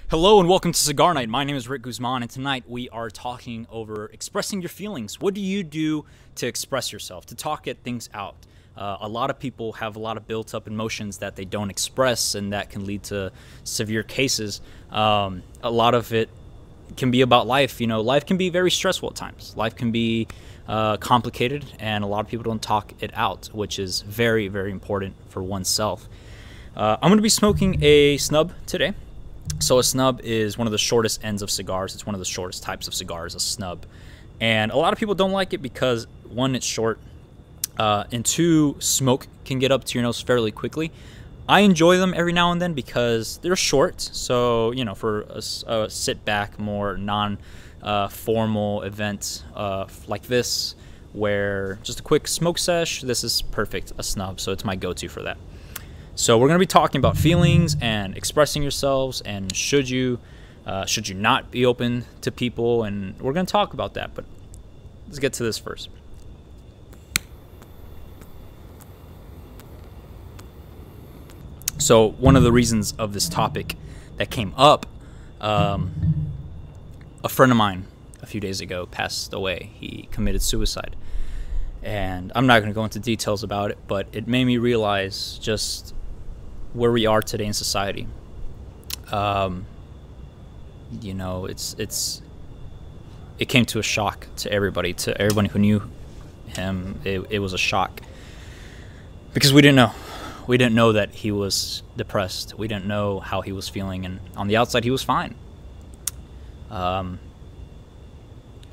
Hello and welcome to Cigar Night. My name is Rick Guzman, and tonight we are talking over expressing your feelings. What do you do to express yourself, to talk at things out? A lot of people have a lot of built-up emotions that they don't express, and that can lead to severe cases. A lot of it can be about life. You know, life can be very stressful at times. Life can be complicated, and a lot of people don't talk it out, which is very, very important for oneself. I'm going to be smoking a snub today. So a snub is one of the shortest ends of cigars. It's one of the shortest types of cigars, a snub. And a lot of people don't like it because, one, it's short, and two, smoke can get up to your nose fairly quickly. I enjoy them every now and then because they're short. So, you know, for a sit-back, more non-formal event like this, where just a quick smoke sesh, this is perfect, a snub. So it's my go-to for that. So we're going to be talking about feelings and expressing yourselves, and should you not be open to people, and we're going to talk about that. But let's get to this first. So one of the reasons of this topic that came up, a friend of mine a few days ago passed away. He committed suicide. And I'm not going to go into details about it, but it made me realize just where we are today in society. You know, it came to a shock to everybody who knew him. It was a shock because we didn't know that he was depressed. We didn't know how he was feeling, and on the outside he was fine.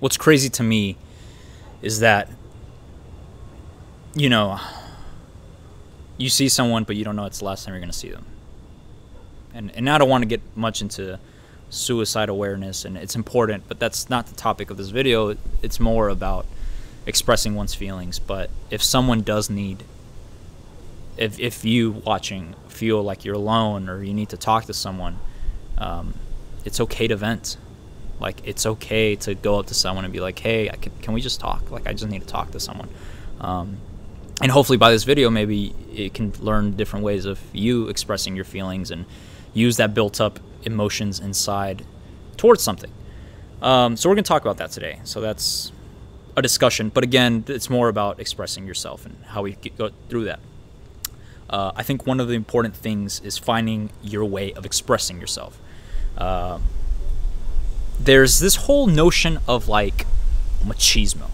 What's crazy to me is that, you know, you see someone, but you don't know it's the last time you're going to see them. And I don't want to get much into suicide awareness, and it's important, but that's not the topic of this video. It's more about expressing one's feelings. But if someone does need, if you watching feel like you're alone or you need to talk to someone, it's okay to vent. Like, it's okay to go up to someone and be like, hey, can we just talk? Like, I just need to talk to someone. And hopefully by this video, maybe it can learn different ways of you expressing your feelings and use that built-up emotions inside towards something. So we're going to talk about that today. So that's a discussion. But again, it's more about expressing yourself and how we go through that. I think one of the important things is finding your way of expressing yourself. There's this whole notion of, like, machismo.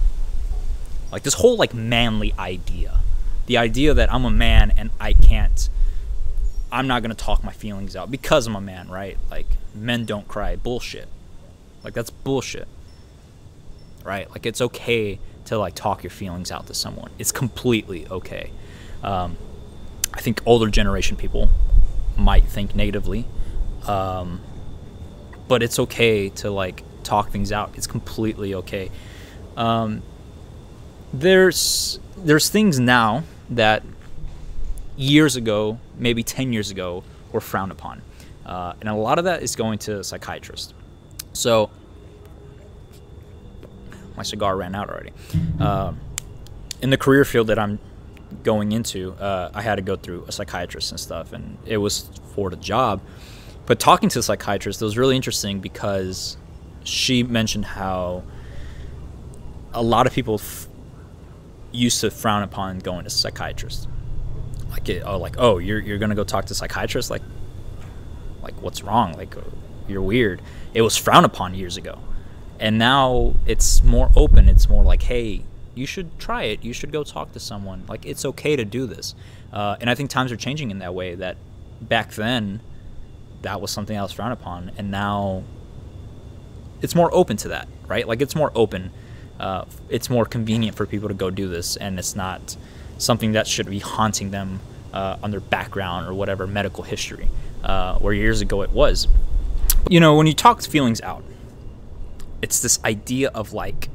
Like, this whole, like, manly idea. The idea that I'm a man and I'm not going to talk my feelings out because I'm a man, right? Like, men don't cry. Bullshit. Like, that's bullshit. Right? Like, it's okay to, like, talk your feelings out to someone. It's completely okay. I think older generation people might think negatively. But it's okay to, like, talk things out. It's completely okay. There's things now that years ago, maybe 10 years ago, were frowned upon. And a lot of that is going to psychiatrists. So, my cigar ran out already. In the career field that I'm going into, I had to go through a psychiatrist and stuff, and it was for the job. But talking to a psychiatrist, it was really interesting because she mentioned how a lot of people used to frown upon going to a psychiatrist. Oh, you're gonna go talk to a psychiatrist? Like what's wrong? Like, you're weird. It was frowned upon years ago, and now it's more open. It's more like, hey, you should try it. You should go talk to someone. Like, it's okay to do this. And I think times are changing in that way. That back then, that was something that was frowned upon, and now it's more open to that, right? Like, it's more open. It's more convenient for people to go do this, and it's not something that should be haunting them on their background or whatever medical history, where years ago it was. You know, when you talk feelings out, it's this idea of, like,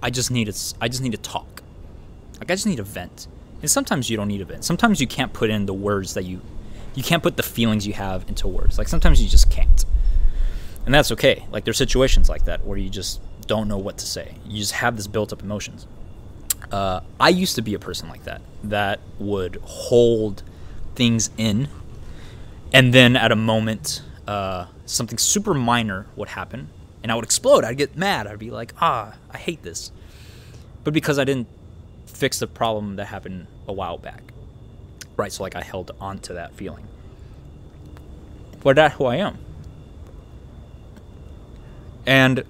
I just need to talk. Like, I just need to vent. And sometimes you don't need to vent. Sometimes you can't put in the words that you can't put the feelings you have into words. Like, sometimes you just can't. And that's okay. Like, there's situations like that where you just don't know what to say. You just have this built-up emotions. I used to be a person like that would hold things in And then at a moment, something super minor would happen, and I would explode. I'd get mad. I'd be like, I hate this. But because I didn't fix the problem that happened a while back, right? So like I held on to that feeling. But that's who I am. And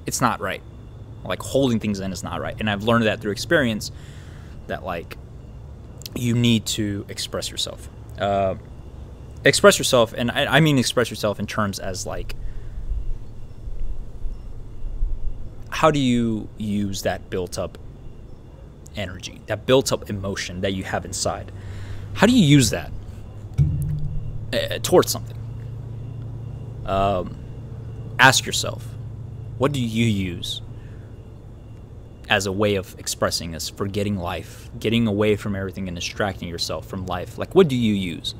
it's not right. Like holding things in is not right. And I've learned that through experience, that like you need to express yourself. Express yourself, and I mean express yourself in terms as like, how do you use that built up energy, that built up emotion that you have inside? How do you use that towards something? Ask yourself, what do you use as a way of expressing this, for getting life, getting away from everything and distracting yourself from life? Like, what do you use?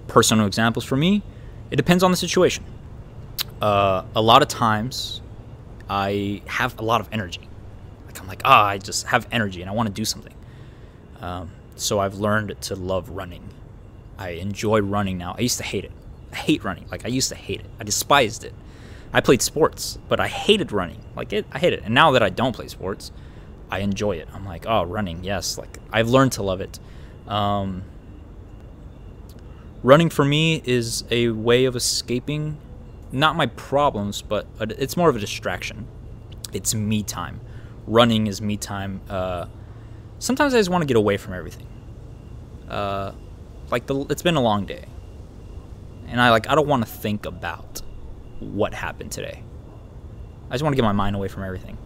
Personal examples for me, it depends on the situation. A lot of times I have a lot of energy. Like I'm like, I just have energy and I want to do something. So I've learned to love running. I enjoy running now. I used to hate it. I hate running. Like I used to hate it. I despised it. I played sports, but I hated running. I hate it. And now that I don't play sports, I enjoy it. I'm like, running, yes. Like I've learned to love it. Running for me is a way of escaping, not my problems, but it's more of a distraction. It's me time. Running is me time. Sometimes I just want to get away from everything. It's been a long day, and I don't want to think about what happened today. I just want to get my mind away from everything.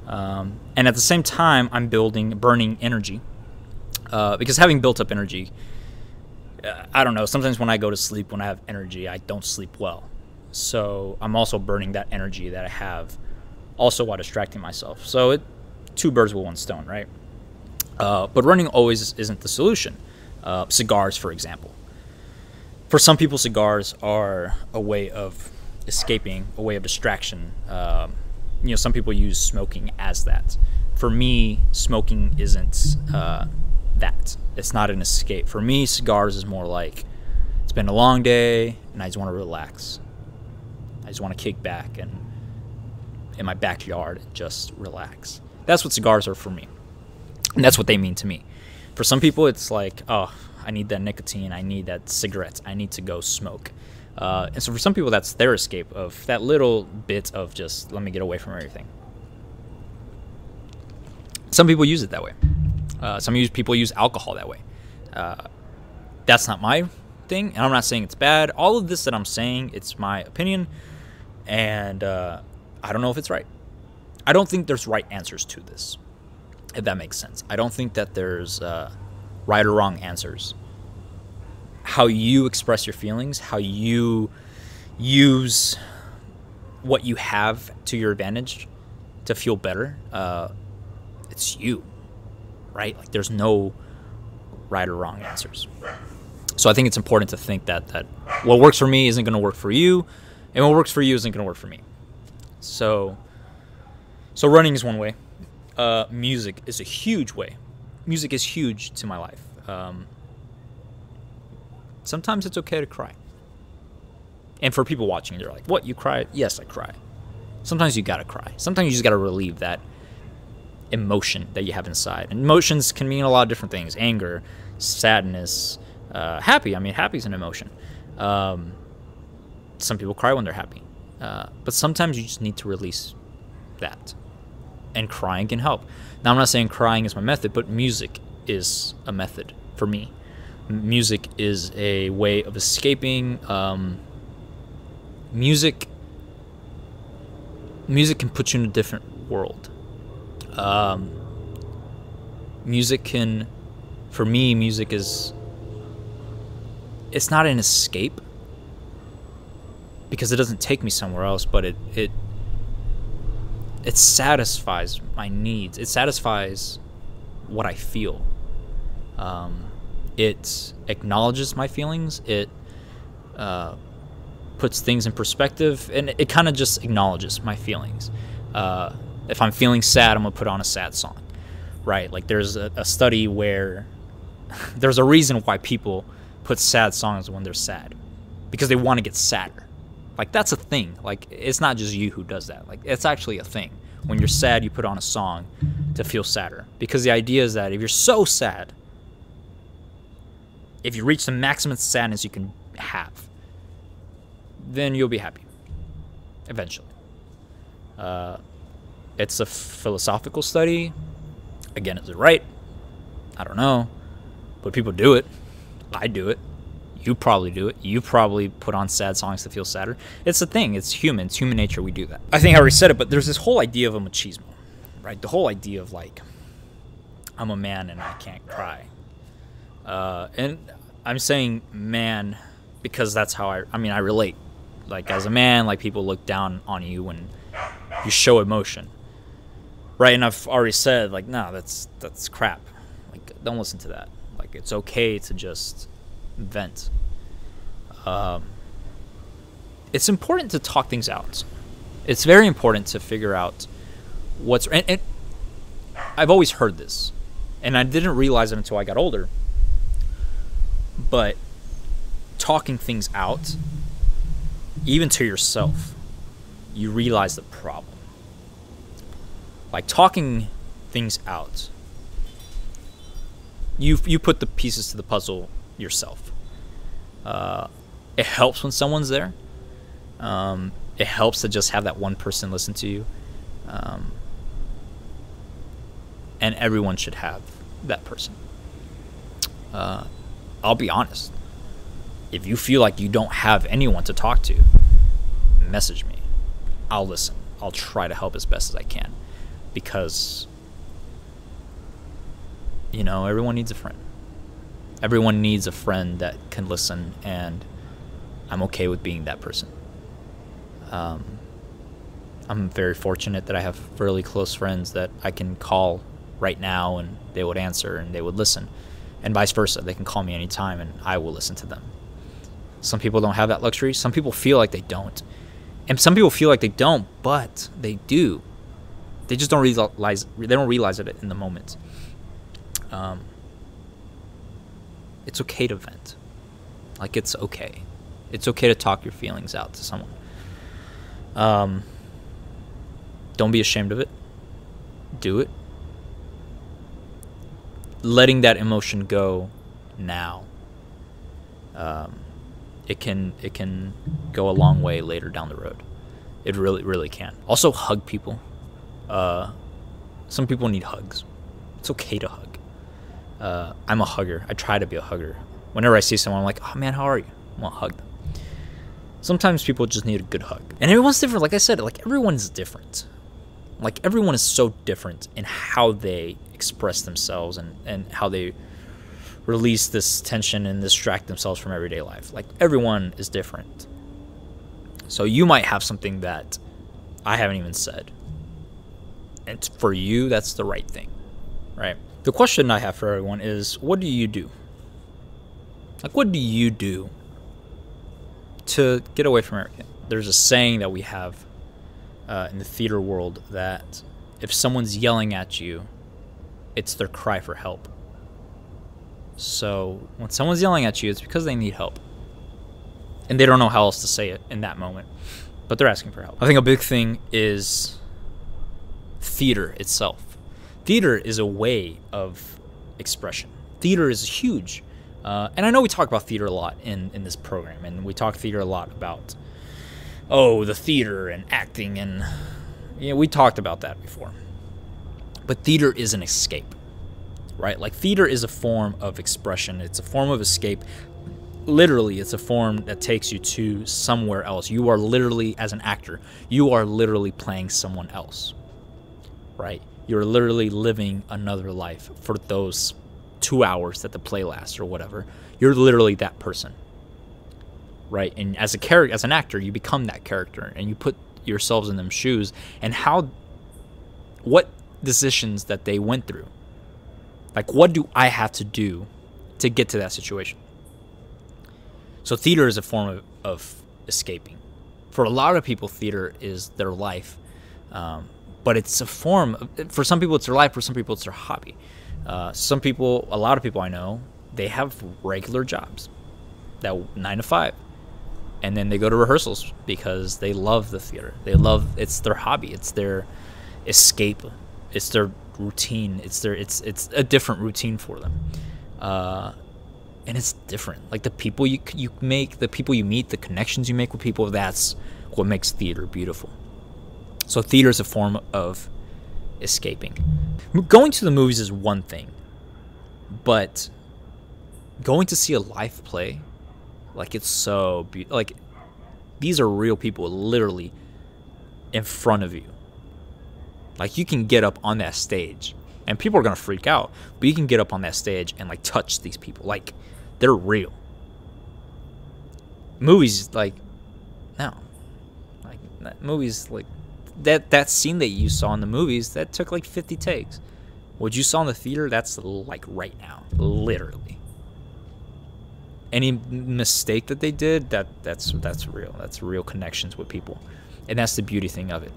And at the same time, I'm burning energy, because having built up energy, I don't know, sometimes when I go to sleep, when I have energy, I don't sleep well. So I'm also burning that energy that I have, also while distracting myself. So two birds with one stone, right? But running always isn't the solution. Cigars, for example. For some people, cigars are a way of escaping, a way of distraction. Some people use smoking as that. For me, smoking isn't that. It's not an escape. For me, cigars is more like, it's been a long day and I just want to relax. I just want to kick back and in my backyard and just relax. That's what cigars are for me. And that's what they mean to me. For some people, it's like, I need that nicotine. I need that cigarette. I need to go smoke. And so for some people, that's their escape of that little bit of just, let me get away from everything. Some people use it that way. Some people use alcohol that way. That's not my thing, and I'm not saying it's bad. All of this that I'm saying, it's my opinion, and I don't know if it's right. I don't think there's right answers to this, if that makes sense. I don't think that there's right or wrong answers. How you express your feelings, how you use what you have to your advantage to feel better, it's you, right? Like there's no right or wrong answers. So I think it's important to think that what works for me isn't going to work for you, and what works for you isn't going to work for me. So running is one way. Music is a huge way. Music is huge to my life. Sometimes it's okay to cry. And for people watching, they're like, what, you cry? Yes, I cry. Sometimes you gotta cry. Sometimes you just gotta relieve that emotion that you have inside. And emotions can mean a lot of different things. Anger, sadness, happy. I mean, happy is an emotion. Some people cry when they're happy. But sometimes you just need to release that. And crying can help. Now, I'm not saying crying is my method, but music is a method for me. Music is a way of escaping. Music can put you in a different world. For me, music is, it's not an escape because it doesn't take me somewhere else, but it satisfies my needs. It satisfies what I feel. It acknowledges my feelings. It puts things in perspective, and it kind of just acknowledges my feelings. If I'm feeling sad, I'm gonna put on a sad song, right? Like there's a study where there's a reason why people put sad songs when they're sad because they want to get sadder. Like, that's a thing. Like, it's not just you who does that. Like, it's actually a thing. When you're sad, you put on a song to feel sadder, because the idea is that if you're so sad, if you reach the maximum sadness you can have, then you'll be happy eventually. It's a philosophical study. Again, is it right? I don't know. But people do it. I do it. You probably do it. You probably put on sad songs to feel sadder. It's a thing. It's human. It's human nature. We do that. I think I already said it, but there's this whole idea of a machismo, right? The whole idea of, like, I'm a man and I can't cry. And I'm saying man because that's how I relate. Like, as a man, like, people look down on you when you show emotion, right? And I've already said, like, no, that's crap. Like, don't listen to that. Like, it's okay to just vent. It's important to talk things out. It's very important to figure out what's... And I've always heard this, and I didn't realize it until I got older. But talking things out, even to yourself, you realize the problem. Like, talking things out, you put the pieces to the puzzle yourself. It helps when someone's there. It helps to just have that one person listen to you. And everyone should have that person. I'll be honest. If you feel like you don't have anyone to talk to, message me. I'll listen. I'll try to help as best as I can. Because, you know, everyone needs a friend. Everyone needs a friend that can listen, and I'm okay with being that person. I'm very fortunate that I have really close friends that I can call right now and they would answer and they would listen. And vice versa. They can call me anytime and I will listen to them. Some people don't have that luxury. Some people feel like they don't. And some people feel like they don't, but they do. They just don't realize it in the moment. It's okay to vent. Like, it's okay. It's okay to talk your feelings out to someone. Don't be ashamed of it. Do it. Letting that emotion go now. It can go a long way later down the road. It really, really can. Also, hug people. Some people need hugs. It's okay to hug. I'm a hugger. I try to be a hugger. Whenever I see someone, I'm like, oh man, how are you? I want to hug them. Sometimes people just need a good hug. And everyone's different. Like I said, like, everyone's different. Like, everyone is so different in how they express themselves and how they release this tension and distract themselves from everyday life. Like, everyone is different. So you might have something that I haven't even said. And for you, that's the right thing, right? The question I have for everyone is, what do you do? Like, what do you do to get away from everything? There's a saying that we have in the theater world that if someone's yelling at you, it's their cry for help. So when someone's yelling at you, it's because they need help. And they don't know how else to say it in that moment. But they're asking for help. I think a big thing is theater itself. Theater is a way of expression. Theater is huge. And I know we talk about theater a lot in this program. And we talk theater a lot about, the theater and acting. And we talked about that before. But theater is an escape. Right? Like, theater is a form of expression. It's a form of escape. Literally, it's a form that takes you to somewhere else. You are literally, as an actor, you are literally playing someone else. Right? You're literally living another life for those 2 hours that the play lasts or whatever. You're literally that person. Right? And as an actor, you become that character and you put yourselves in them shoes and what decisions that they went through. Like, what do I have to do to get to that situation? So theater is a form of escaping. For a lot of people, theater is their life. But it's a form for some people it's their life, for some people it's their hobby. A lot of people I know, they have regular jobs. that 9 to 5. And then they go to rehearsals because they love the theater. It's their hobby. It's their escape. It's their routine. It's a different routine for them. And it's different. Like the people you make, the people you meet, the connections you make with people, that's what makes theater beautiful. So theater is a form of escaping. Going to the movies is one thing, but going to see a live play, like it's so beautiful. Like these are real people literally in front of you. Like you can get up on that stage and people are going to freak out, but you can get up on that stage and like touch these people. Like they're real. Movies, like, no. Like movies, like that scene that you saw in the movies, that took like 50 takes. What you saw in the theater, that's like right now, literally. Any mistake that they did, that's real. That's real connections with people, and that's the beauty thing of it.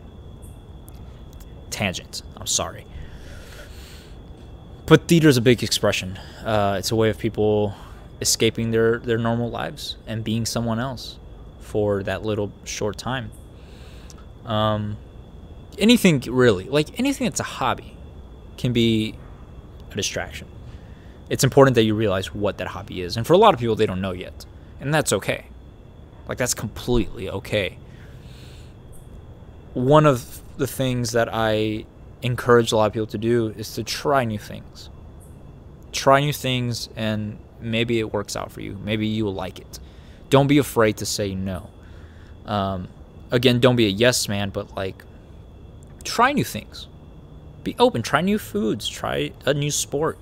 Tangent. I'm sorry, but theater is a big expression. It's a way of people escaping their normal lives and being someone else for that little short time. Anything really, like anything that's a hobby, can be a distraction. It's important that you realize what that hobby is. And for a lot of people, they don't know yet. And that's okay. Like, that's completely okay. One of the things that I encourage a lot of people to do is to try new things. Try new things, and maybe it works out for you. Maybe you will like it. Don't be afraid to say no. Again, don't be a yes man, but, like, try new things. Be open. Try new foods. Try a new sport.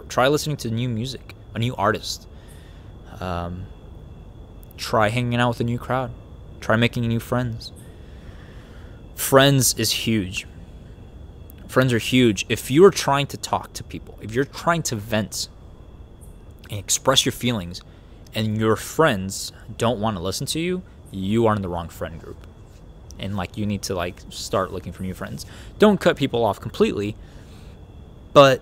Try listening to new music, a new artist. Try hanging out with a new crowd. Try making new friends. Friends is huge. Friends are huge. If you are trying to talk to people, if you're trying to vent and express your feelings, and your friends don't want to listen to you, you are in the wrong friend group. And like you need to like start looking for new friends. Don't cut people off completely, but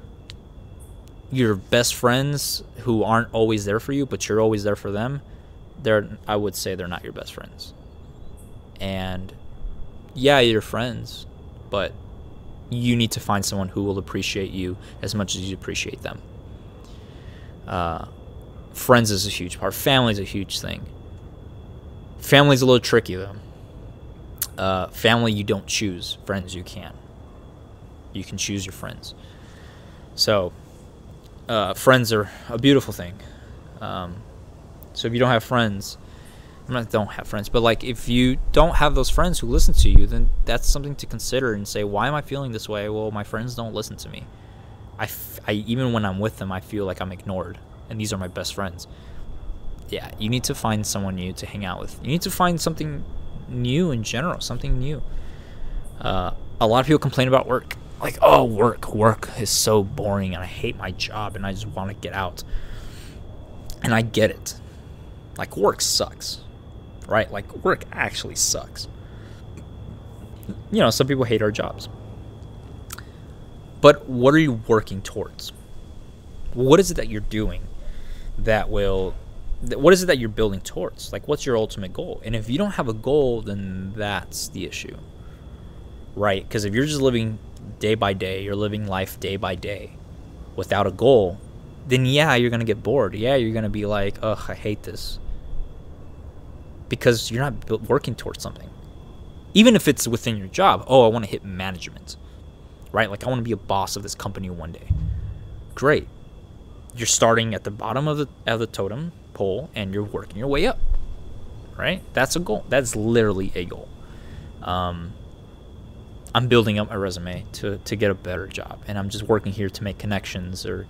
your best friends who aren't always there for you, but you're always there for them, I would say they're not your best friends. And yeah, you're friends, but you need to find someone who will appreciate you as much as you appreciate them. Friends is a huge part. Family is a huge thing. Family's a little tricky though. Family you don't choose. Friends you can. You can choose your friends. So friends are a beautiful thing. So if you don't have friends, don't have friends, but like if you don't have those friends who listen to you, then that's something to consider and say, why am I feeling this way? Well, my friends don't listen to me. I even when I'm with them, I feel like I'm ignored, and these are my best friends. Yeah, you need to find someone new to hang out with. You need to find something new in general, something new. A lot of people complain about work. Like, oh, work is so boring, and I hate my job, and I just want to get out. And I get it. Like, work sucks, right? Like, work actually sucks. You know, some people hate our jobs. But what are you working towards? What is it that you're doing what is it that you're building towards? Like, what's your ultimate goal? And if you don't have a goal, then that's the issue, right? Because if you're just living day by day, you're living life day by day without a goal, then yeah, you're going to get bored. Yeah, you're going to be like, ugh, I hate this. Because you're not working towards something. Even if it's within your job. Oh, I want to hit management, right? Like, I want to be a boss of this company one day. Great. You're starting at the bottom of the totem pole, and you're working your way up, right? That's a goal. That's literally a goal. I'm building up my resume to get a better job, and I'm just working here to make connections, or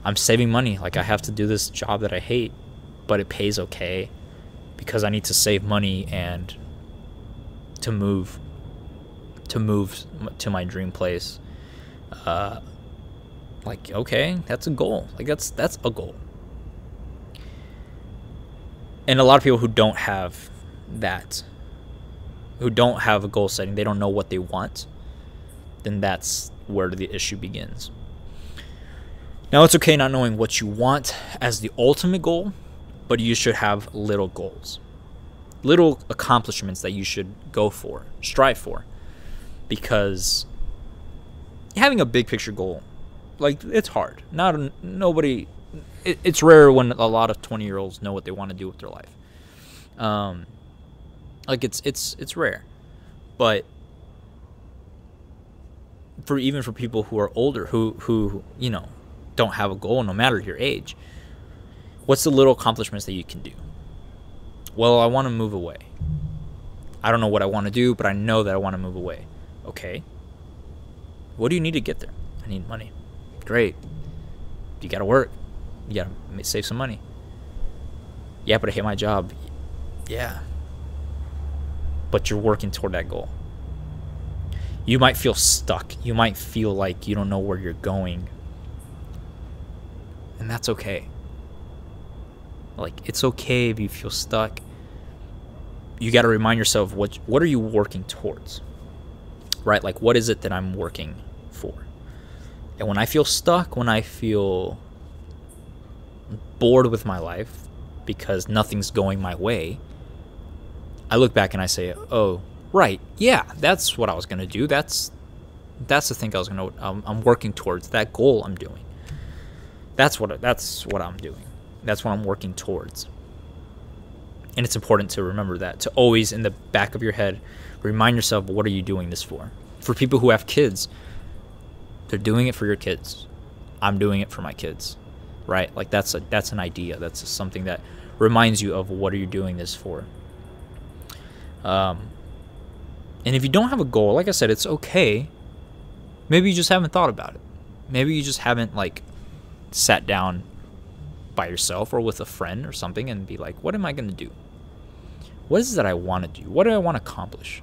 I'm saving money. Like, I have to do this job that I hate, but it pays okay because I need to save money and to move to my dream place. Like, okay, that's a goal. Like, that's a goal. And a lot of people who don't have that, who don't have a goal setting, they don't know what they want, then that's where the issue begins. Now, it's okay not knowing what you want as the ultimate goal, but you should have little goals, little accomplishments that you should go for, strive for, because having a big picture goal, like, it's hard. It's rare when a lot of 20-year-olds know what they want to do with their life. Like, it's rare, but even for people who are older, who don't have a goal, no matter your age, what's the little accomplishments that you can do? Well, I want to move away. I don't know what I want to do, but I know that I want to move away. Okay. What do you need to get there? I need money. Great. You got to work. You got to save some money. Yeah, but I hate my job. Yeah. But you're working toward that goal. You might feel stuck. You might feel like you don't know where you're going. And that's okay. Like, it's okay if you feel stuck. You got to remind yourself, what are you working towards? Right? Like, what is it that I'm working for? And when I feel stuck, when I feel bored with my life because nothing's going my way, I look back and I say, oh, right, yeah, that's what I was going to do. That's the thing I'm working towards, that goal I'm doing. That's what I'm doing. That's what I'm working towards. And it's important to remember that, to always, in the back of your head, remind yourself, what are you doing this for? For people who have kids, they're doing it for your kids. I'm doing it for my kids, right? Like, that's an idea. That's something that reminds you of what are you doing this for. And if you don't have a goal, like I said, it's okay. Maybe you just haven't thought about it. Maybe you just haven't, like, sat down by yourself or with a friend or something and be like, what am I going to do? What is it that I want to do? What do I want to accomplish?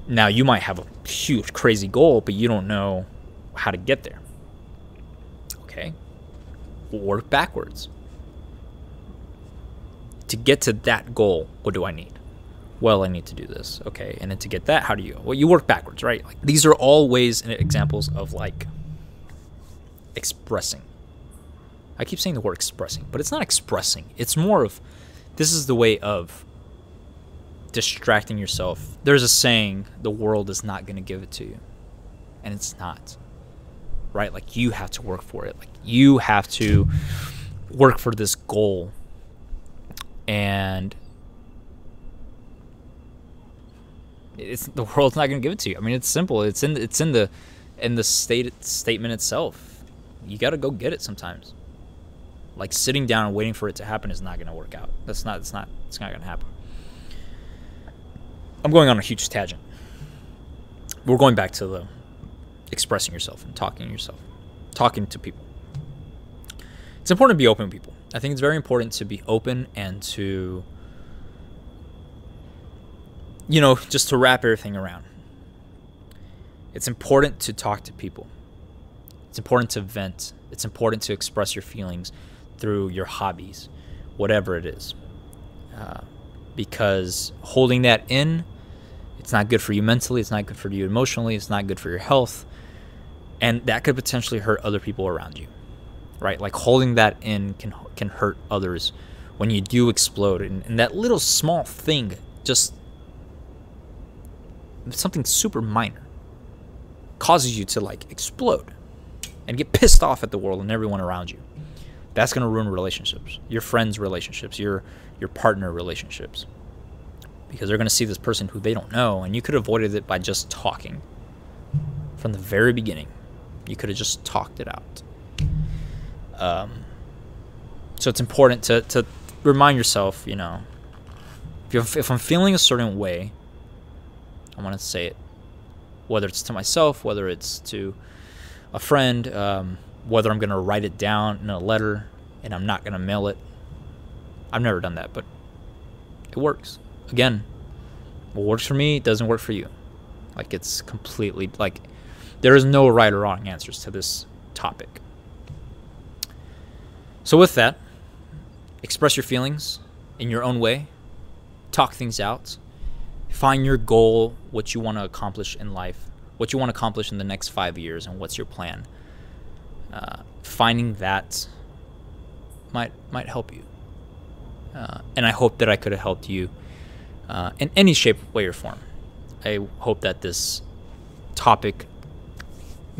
Now, you might have a huge, crazy goal, but you don't know how to get there. Okay? Work backwards. To get to that goal, what do I need? Well, I need to do this. Okay, and then to get that, how do you? Well, you work backwards, right? Like, these are all ways and examples of, like, expressing. I keep saying the word expressing, but it's not expressing. It's more of, this is the way of distracting yourself. There's a saying, the world is not going to give it to you. And it's not. Right? Like, you have to work for it. Like, you have to work for this goal. And the world's not going to give it to you. I mean, it's simple. It's in the statement itself. You got to go get it sometimes. Like, sitting down and waiting for it to happen is not going to work out. It's not going to happen. I'm going on a huge tangent. We're going back to the expressing yourself and talking to people. It's important to be open with people. I think it's very important to be open and to, just to wrap everything around. It's important to talk to people. It's important to vent. It's important to express your feelings through your hobbies, whatever it is. Because holding that in, it's not good for you mentally, it's not good for you emotionally, it's not good for your health, and that could potentially hurt other people around you, right? Like, holding that in can hurt others when you do explode, and that little small thing, just something super minor, causes you to, like, explode and get pissed off at the world and everyone around you. That's going to ruin relationships, your friends' relationships, your partner relationships, because they're going to see this person who they don't know, and you could have avoided it by just talking from the very beginning. You could have just talked it out. So it's important to remind yourself, if I'm feeling a certain way, I want to say it, whether it's to myself, whether it's to a friend, whether I'm going to write it down in a letter and I'm not going to mail it. I've never done that, but it works. Again, what works for me doesn't work for you. Like, it's completely, like, there is no right or wrong answers to this topic. So with that, express your feelings in your own way. Talk things out. Find your goal, what you want to accomplish in life, what you want to accomplish in the next 5 years, and what's your plan. Finding that might help you. And I hope that I could have helped you in any shape, way, or form. I hope that this topic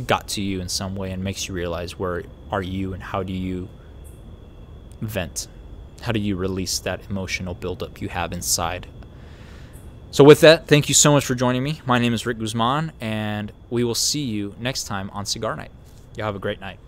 got to you in some way and makes you realize where are you and how do you vent? How do you release that emotional buildup you have inside? So with that, thank you so much for joining me. My name is Rick Guzman, and we will see you next time on Cigar Night. Y'all have a great night.